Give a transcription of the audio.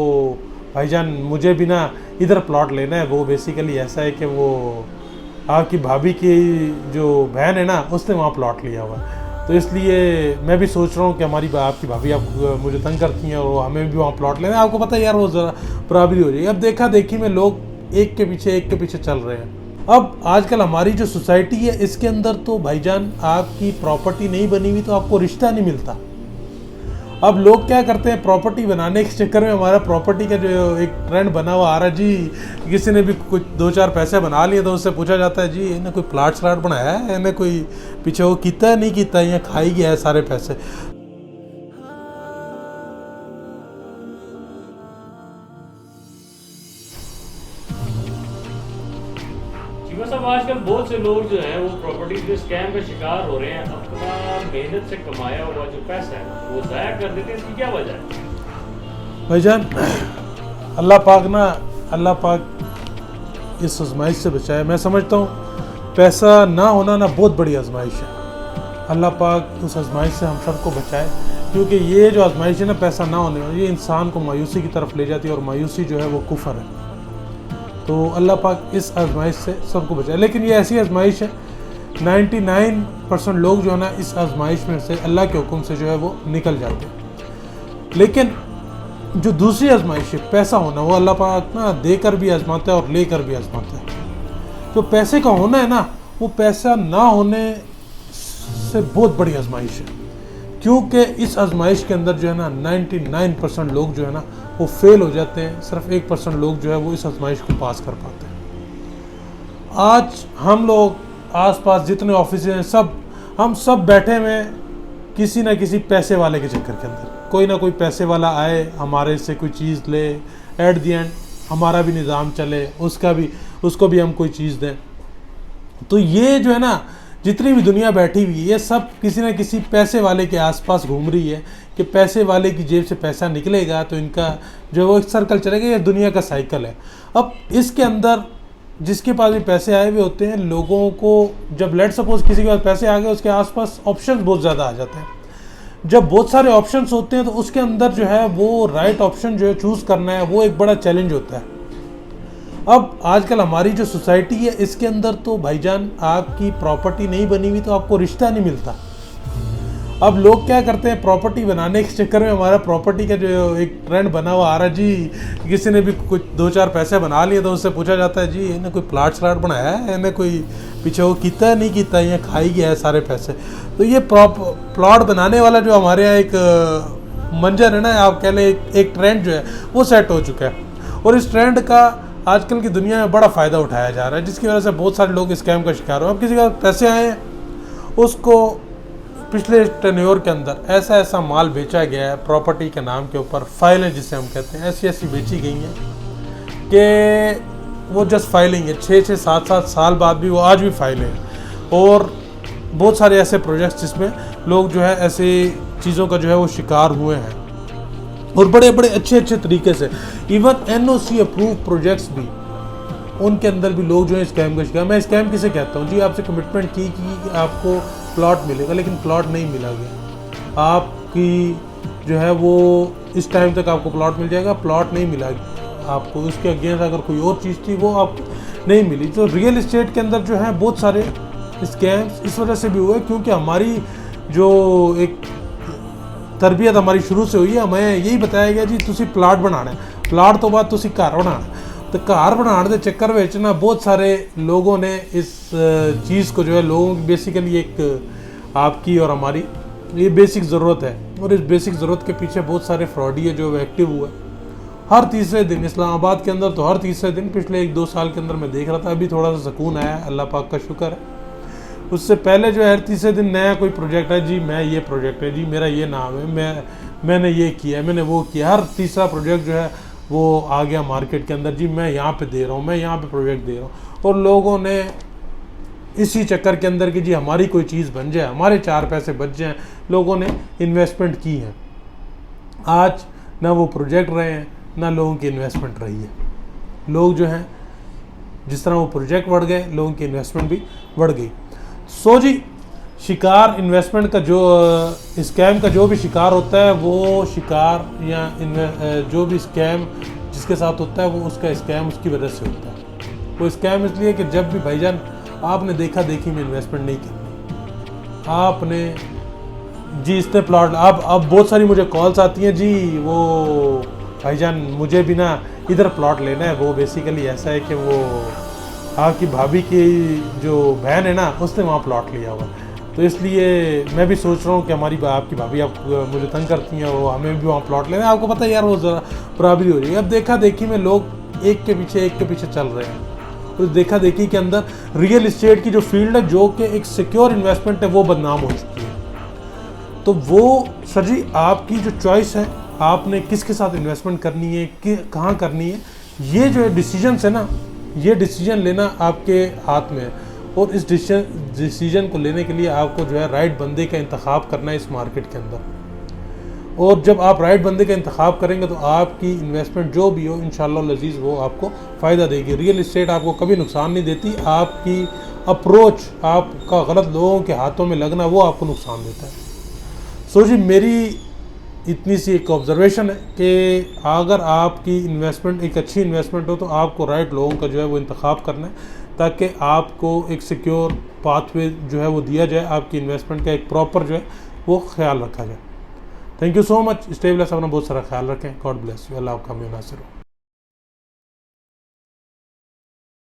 वो भाईजान मुझे भी ना इधर प्लॉट लेना है। वो बेसिकली ऐसा है कि वो आपकी भाभी की जो बहन है ना उसने वहाँ प्लॉट लिया हुआ है, तो इसलिए मैं भी सोच रहा हूँ कि हमारी आपकी भाभी आप मुझे तंग करती हैं और हमें भी वहाँ प्लॉट लेना है। आपको पता है यार वो ज़रा बराबरी हो जाएगी। अब देखा देखी में लोग एक के पीछे चल रहे हैं। अब आजकल हमारी जो सोसाइटी है इसके अंदर तो भाईजान आपकी प्रॉपर्टी नहीं बनी हुई तो आपको रिश्ता नहीं मिलता। अब लोग क्या करते हैं, प्रॉपर्टी बनाने के चक्कर में हमारा प्रॉपर्टी का जो एक ट्रेंड बना हुआ आ रहा है जी, किसी ने भी कुछ 2-4 पैसे बना लिए तो उससे पूछा जाता है जी इन्हें कोई प्लाट स्लाट बनाया है, इन्हें कोई पीछे वो किता है नहीं किता, यहाँ खाई गया है सारे पैसे। शिवा साहब, आजकल बहुत से लोग जो हैं वो प्रॉपर्टी के स्कैम का शिकार हो रहे हैं। अपना मेहनत से कमाया हुआ जो पैसा है वो ज़ाया कर देते हैं। इसकी क्या वजह है? भाईजान अल्लाह पाक इस आजमाइश से बचाए। मैं समझता हूँ पैसा ना होना ना बहुत बड़ी आजमाइश है। अल्लाह पाक उस आजमाइश से हम सबको बचाए, क्योंकि ये जो आजमाइश है ना पैसा ना होने वाली, ये इंसान को मायूसी की तरफ ले जाती है और मायूसी जो है वो कुफर है। तो अल्लाह पाक इस आजमाइश से सबको बचाए। लेकिन ये ऐसी आजमाइश है 99% लोग जो है ना इस आजमाइश में से अल्लाह के हुक्म से जो है वो निकल जाते हैं। लेकिन जो दूसरी आजमाइश है पैसा होना, वो अल्लाह पाक ना देकर भी आजमाता है और लेकर भी आजमाता है। तो पैसे का होना है ना, वो पैसा ना होने से बहुत बड़ी आजमाइश है, क्योंकि इस आजमाइश के अंदर जो है ना 99% लोग जो है ना वो फेल हो जाते हैं। सिर्फ 1% लोग जो है वो इस आजमाइश को पास कर पाते हैं। आज हम लोग आसपास जितने ऑफिस हैं हम सब बैठे हुए हैं किसी ना किसी पैसे वाले के चक्कर के अंदर। कोई ना कोई पैसे वाला आए, हमारे से कोई चीज़ ले, एट दी एंड हमारा भी निज़ाम चले, उसको भी हम कोई चीज़ दें। तो ये जो है ना जितनी भी दुनिया बैठी हुई है ये सब किसी ना किसी पैसे वाले के आसपास घूम रही है कि पैसे वाले की जेब से पैसा निकलेगा तो इनका जो वो एक सर्कल चलेगा। ये दुनिया का साइकिल है। अब इसके अंदर जिसके पास भी पैसे आए हुए होते हैं, लोगों को जब लेट सपोज किसी के पास पैसे आ गए, उसके आसपास ऑप्शंस बहुत ज़्यादा आ जाते हैं। जब बहुत सारे ऑप्शंस होते हैं तो उसके अंदर जो है वो राइट ऑप्शन जो है चूज़ करना है वो एक बड़ा चैलेंज होता है। अब आजकल हमारी जो सोसाइटी है इसके अंदर तो भाईजान आपकी प्रॉपर्टी नहीं बनी हुई तो आपको रिश्ता नहीं मिलता। अब लोग क्या करते हैं, प्रॉपर्टी बनाने के चक्कर में हमारा प्रॉपर्टी का जो एक ट्रेंड बना हुआ आ रहा है जी, किसी ने भी कुछ 2-4 पैसे बना लिए तो उससे पूछा जाता है जी इन्हें कोई प्लाट स्लाट बनाया है, इन्हें कोई पीछे वो किता है नहीं किता, यहाँ खाई गया है सारे पैसे। तो ये प्लॉट बनाने वाला जो हमारे यहाँ एक मंजर है ना, आप कह लें एक ट्रेंड जो है वो सेट हो चुका है। और इस ट्रेंड का आजकल की दुनिया में बड़ा फ़ायदा उठाया जा रहा है, जिसकी वजह से बहुत सारे लोग स्कैम का शिकार हो। अब किसी का पैसे आए हैं, उसको पिछले टेन्योर के अंदर ऐसा माल बेचा गया है प्रॉपर्टी के नाम के ऊपर, फाइलें जिसे हम कहते हैं ऐसी बेची गई हैं कि वो जस्ट फाइलिंग है। 6-6, 7-7 साल बाद भी वो आज भी फाइलें हैं। और बहुत सारे ऐसे प्रोजेक्ट्स जिसमें लोग जो है ऐसे चीज़ों का जो है वो शिकार हुए हैं और बड़े बड़े अच्छे तरीके से। इवन NOC अप्रूव प्रोजेक्ट्स भी, उनके अंदर भी लोग जो है स्कैम का शिकार। मैं स्कैम किसे कहता हूँ जी, आपसे कमिटमेंट की कि आपको प्लॉट मिलेगा लेकिन प्लॉट नहीं मिला गया, आपकी जो है वो इस टाइम तक आपको प्लॉट मिल जाएगा, प्लॉट नहीं मिला आपको, उसके अगेंस्ट अगर कोई और चीज़ थी वो आपको नहीं मिली। तो रियल इस्टेट के अंदर जो है बहुत सारे स्कैम्स इस वजह से भी हुए क्योंकि हमारी जो एक तरबियत हमारी शुरू से हुई है, हमें यही बताया गया जी तुसी प्लाट बनाना है, प्लाट तो बाद तुसी घर बनाना। तो घर बनाने के चक्कर में ना बहुत सारे लोगों ने इस चीज़ को जो है, लोगों की बेसिकली एक आपकी और हमारी ये बेसिक ज़रूरत है, और इस बेसिक ज़रूरत के पीछे बहुत सारे फ्रॉडी है जो एक्टिव हुए। हर तीसरे दिन इस्लामाबाद के अंदर तो हर तीसरे दिन पिछले 1-2 साल के अंदर मैं देख रहा था, अभी थोड़ा सा सुकून आया है, अल्लाह पाक का शुक्र है। उससे पहले जो है हर तीसरे दिन नया कोई प्रोजेक्ट है जी, मैं ये प्रोजेक्ट है जी, मेरा ये नाम है, मैंने ये किया है, मैंने वो किया। हर तीसरा प्रोजेक्ट जो है वो आ गया मार्केट के अंदर जी, मैं यहाँ पे दे रहा हूँ, मैं यहाँ पे प्रोजेक्ट दे रहा हूँ। और लोगों ने इसी चक्कर के अंदर कि जी हमारी कोई चीज़ बन जाए, हमारे 4 पैसे बच जाएँ, लोगों ने इन्वेस्टमेंट की है। आज ना वो प्रोजेक्ट रहे हैं ना लोगों की इन्वेस्टमेंट रही है। लोग जो हैं जिस तरह वो प्रोजेक्ट बढ़ गए, लोगों की इन्वेस्टमेंट भी बढ़ गई। सो जी शिकार इन्वेस्टमेंट का जो स्कैम का जो भी शिकार होता है वो शिकार या जो भी स्कैम जिसके साथ होता है वो उसका स्कैम उसकी वजह से होता है। वो स्कैम इसलिए कि जब भी भाईजान आपने देखा देखी में इन्वेस्टमेंट नहीं करनी, आपने जी इसने प्लॉट अब बहुत सारी मुझे कॉल्स आती हैं जी वो भाईजान मुझे भी ना इधर प्लॉट लेना है। वो बेसिकली ऐसा है कि वो आपकी भाभी की जो बहन है ना उसने वहाँ प्लॉट लिया हुआ, तो इसलिए मैं भी सोच रहा हूँ कि हमारी आपकी भाभी आप मुझे तंग करती हैं, वो हमें भी वहाँ प्लॉट लेना है। आपको पता है यार वो ज़रा बराबरी हो जाएगी। अब देखा देखी में लोग एक के पीछे चल रहे हैं। तो देखा देखी के अंदर रियल इस्टेट की जो फील्ड है जो कि एक सिक्योर इन्वेस्टमेंट है वो बदनाम हो चुकी है। तो वो सर जी आपकी जो चॉइस है, आपने किसके साथ इन्वेस्टमेंट करनी है, कहाँ करनी है, ये जो है डिसीजंस है ना, ये डिसीजन लेना आपके हाथ में है। और इस डिसीजन को लेने के लिए आपको जो है राइट बंदे का इंतखाब करना है इस मार्केट के अंदर। और जब आप राइट बंदे का इंतखाब करेंगे तो आपकी इन्वेस्टमेंट जो भी हो इंशाअल्लाह लजीज़ वो आपको फ़ायदा देगी। रियल इस्टेट आपको कभी नुकसान नहीं देती, आपकी अप्रोच, आपका गलत लोगों के हाथों में लगना वो आपको नुकसान देता है। सो जी मेरी इतनी सी एक ऑब्जर्वेशन है कि अगर आपकी इन्वेस्टमेंट एक अच्छी इन्वेस्टमेंट हो तो आपको राइट लोगों का जो है वो इंतखाब करना है ताकि आपको एक सिक्योर पाथवे जो है वो दिया जाए, आपकी इन्वेस्टमेंट का एक प्रॉपर जो है वो ख्याल रखा जाए। Thank you so much. Stay bless, अपना बहुत सारा ख्याल रखें। God bless you. अल्लाह आपका नासिर हो।